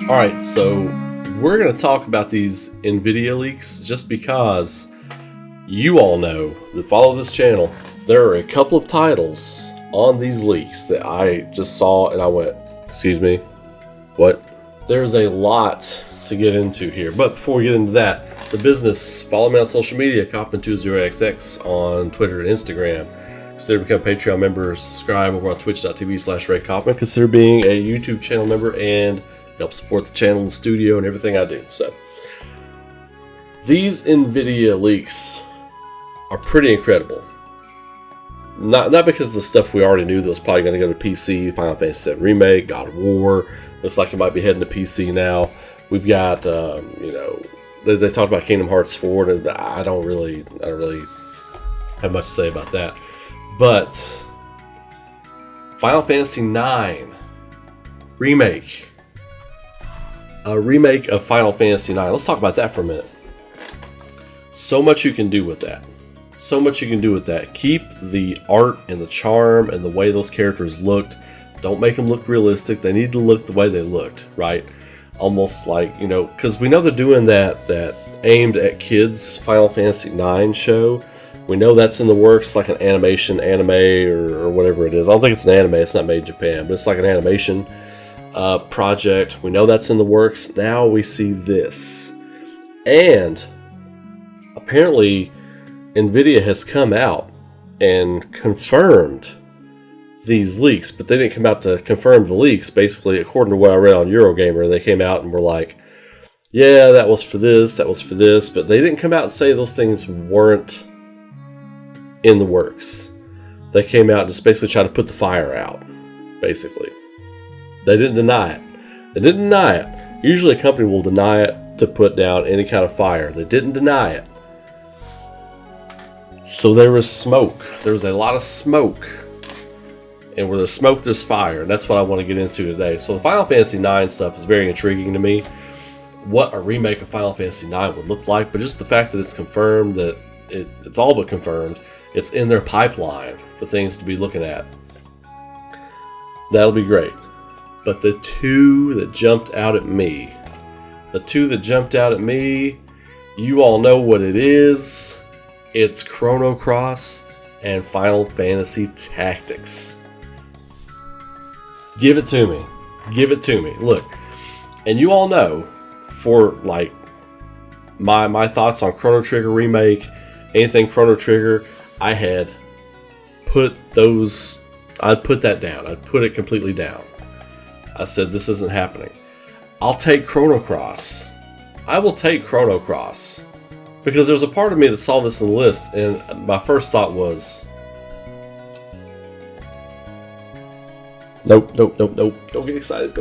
Alright, so we're going to talk about these NVIDIA leaks just because you all know that follow this channel. There are a couple of titles on these leaks that I just saw and I went, excuse me, what? There's a lot to get into here, but before we get into that, the business, follow me on social media, Kaufman20XX on Twitter and Instagram. Consider becoming Patreon members, subscribe over on twitch.tv/RayKaufman. Consider being a YouTube channel member and help support the channel, the studio, and everything I do. So, these NVIDIA leaks are pretty incredible. Not because of the stuff we already knew that was probably going to go to PC, Final Fantasy VII Remake, God of War. Looks like it might be heading to PC now. We've got, they talked about Kingdom Hearts 4, and I don't really have much to say about that. But Final Fantasy IX Remake. A remake of Final Fantasy IX. Let's talk about that for a minute. So much you can do with that. So much you can do with that. Keep the art and the charm and the way those characters looked. Don't make them look realistic. They need to look the way they looked, right? Almost like, because we know they're doing that aimed at kids Final Fantasy IX show. We know that's in the works, like an animation, anime, or whatever it is. I don't think it's an anime. It's not made in Japan, but it's like an animation project. We know that's in the works. Now we see this. And apparently NVIDIA has come out and confirmed these leaks, but they didn't come out to confirm the leaks. Basically, according to what I read on Eurogamer, they came out and were like, yeah, that was for this, but they didn't come out and say those things weren't in the works. They came out and just basically tried to put the fire out, basically. They didn't deny it. Usually a company will deny it to put down any kind of fire. They didn't deny it. So there was smoke. There was a lot of smoke. And where there's smoke, there's fire. And that's what I want to get into today. So the Final Fantasy IX stuff is very intriguing to me. What a remake of Final Fantasy IX would look like. But just the fact that it's confirmed, that it's all but confirmed, it's in their pipeline for things to be looking at. That'll be great. But the two that jumped out at me, you all know what it is. It's Chrono and Final Fantasy Tactics. Give it to me. Look, and you all know, for like my thoughts on Chrono Trigger Remake, anything Chrono Trigger, I'd put that down. I'd put it completely down. I said, this isn't happening. I'll take Chrono Cross. I will take Chrono Cross. Because there's a part of me that saw this in the list, and my first thought was, Nope. Don't get excited.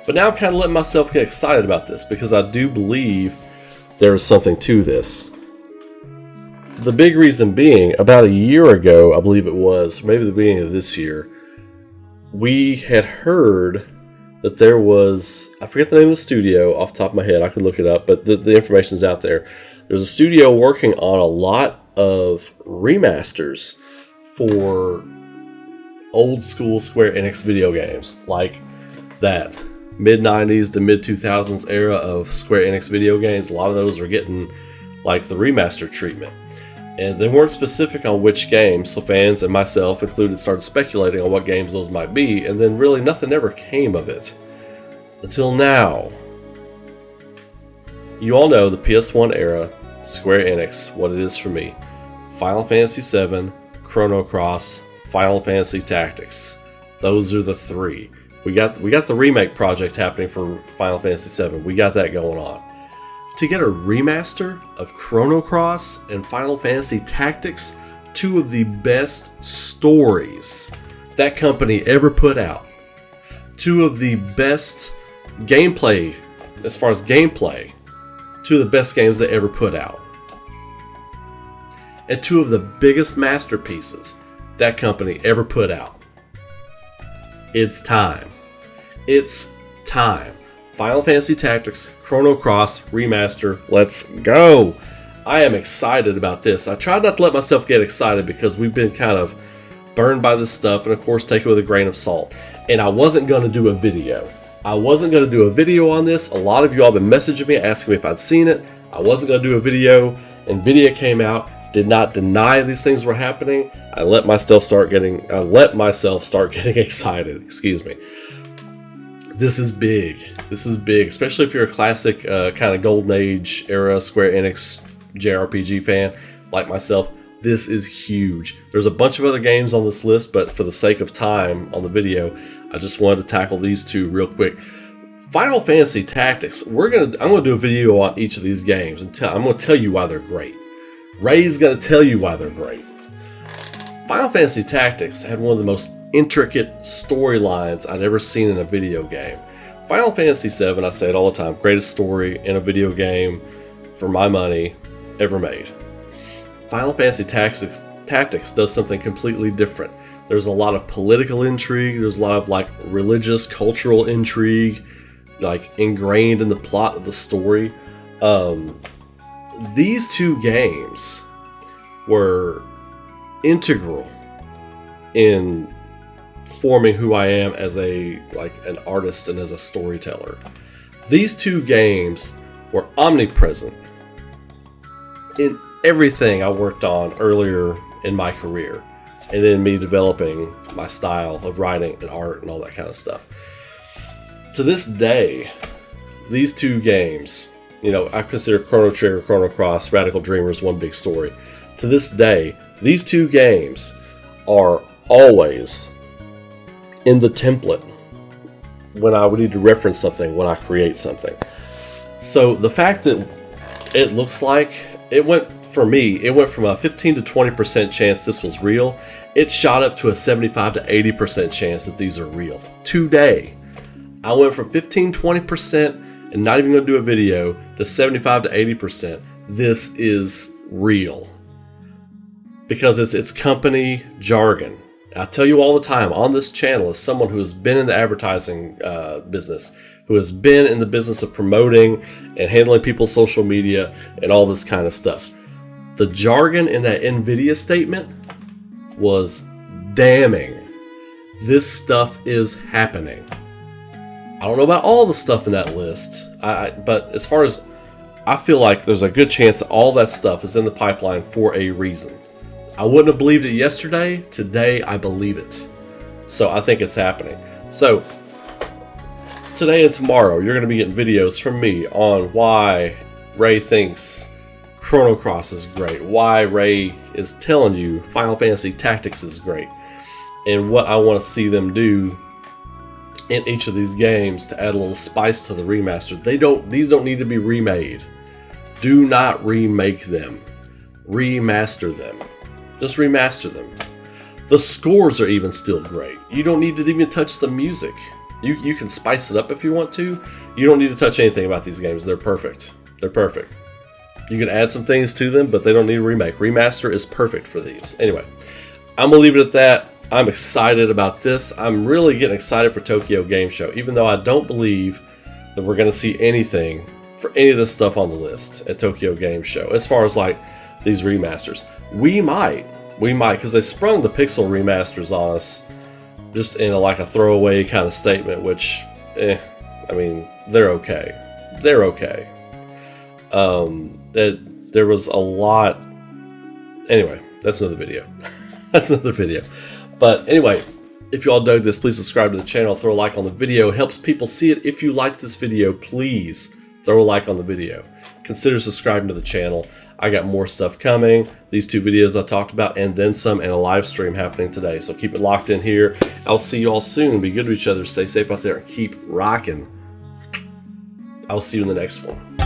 But now I'm kind of letting myself get excited about this, because I do believe there is something to this. The big reason being, about a year ago, I believe it was, maybe the beginning of this year, we had heard that there was, I forget the name of the studio off the top of my head, I could look it up, but the information's out there. There's a studio working on a lot of remasters for old school Square Enix video games, like that mid-90s to mid-2000s era of Square Enix video games. A lot of those are getting like the remaster treatment. And they weren't specific on which games, so fans and myself included started speculating on what games those might be, and then really nothing ever came of it. Until now. You all know the PS1 era, Square Enix, what it is for me. Final Fantasy VII, Chrono Cross, Final Fantasy Tactics. Those are the three. We got the remake project happening for Final Fantasy VII. We got that going on. To get a remaster of Chrono Cross and Final Fantasy Tactics, two of the best stories that company ever put out, two of the best gameplay, as far as gameplay, two of the best games they ever put out, and two of the biggest masterpieces that company ever put out. It's time. It's time. Final Fantasy Tactics, Chrono Cross, Remaster, let's go! I am excited about this. I tried not to let myself get excited because we've been kind of burned by this stuff, and of course take it with a grain of salt. And I wasn't going to do a video. I wasn't going to do a video on this. A lot of you all have been messaging me, asking me if I'd seen it. I wasn't going to do a video. NVIDIA came out, did not deny these things were happening. I let myself start getting excited. Excuse me. This is big. This is big, especially if you're a classic kind of golden age era Square Enix JRPG fan like myself. This is huge. There's a bunch of other games on this list, but for the sake of time on the video, I just wanted to tackle these two real quick. Final Fantasy Tactics. I'm gonna do a video on each of these games, and I'm gonna tell you why they're great. Ray's gonna tell you why they're great. Final Fantasy Tactics had one of the most intricate storylines I'd ever seen in a video game. Final Fantasy VII, I say it all the time, greatest story in a video game for my money ever made. Final Fantasy Tactics does something completely different. There's a lot of political intrigue, there's a lot of like religious, cultural intrigue, like ingrained in the plot of the story. These two games were integral in forming who I am as an artist and as a storyteller. These two games were omnipresent in everything I worked on earlier in my career, and then me developing my style of writing and art and all that kind of stuff. To this day, these two games, I consider Chrono Trigger, Chrono Cross, Radical Dreamers one big story. To this day, these two games are always in the template when I would need to reference something when I create something. So the fact that it looks like it went from a 15 to 20% chance this was real, it shot up to a 75 to 80% chance that these are real. Today, I went from 15-20% and not even going to do a video to 75 to 80%. This is real because it's company jargon. I tell you all the time on this channel, as someone who has been in the advertising business, who has been in the business of promoting and handling people's social media and all this kind of stuff, the jargon in that NVIDIA statement was damning. This stuff is happening. I don't know about all the stuff in that list, but as far as I feel like there's a good chance that all that stuff is in the pipeline for a reason. I wouldn't have believed it yesterday. Today, I believe it. So I think it's happening. So today and tomorrow, you're going to be getting videos from me on why Ray thinks Chrono Cross is great, why Ray is telling you Final Fantasy Tactics is great, and what I want to see them do in each of these games to add a little spice to the remaster. These don't need to be remade. Do not remake them. Remaster them. Just remaster them. The scores are even still great. You don't need to even touch the music. You can spice it up if you want to. You don't need to touch anything about these games. They're perfect. They're perfect. You can add some things to them, but they don't need a remake. Remaster is perfect for these. Anyway, I'm going to leave it at that. I'm excited about this. I'm really getting excited for Tokyo Game Show, even though I don't believe that we're going to see anything for any of this stuff on the list at Tokyo Game Show. As far as like these remasters, we might, because they sprung the Pixel remasters on us just in a throwaway kind of statement, which, I mean, they're okay. They're okay. There was a lot. Anyway, that's another video. That's another video. But anyway, if you all dug this, please subscribe to the channel, throw a like on the video. It helps people see it. If you liked this video, please throw a like on the video. Consider subscribing to the channel. I got more stuff coming. These two videos I talked about, and then some, and a live stream happening today. So keep it locked in here. I'll see you all soon. Be good to each other. Stay safe out there and keep rocking. I'll see you in the next one.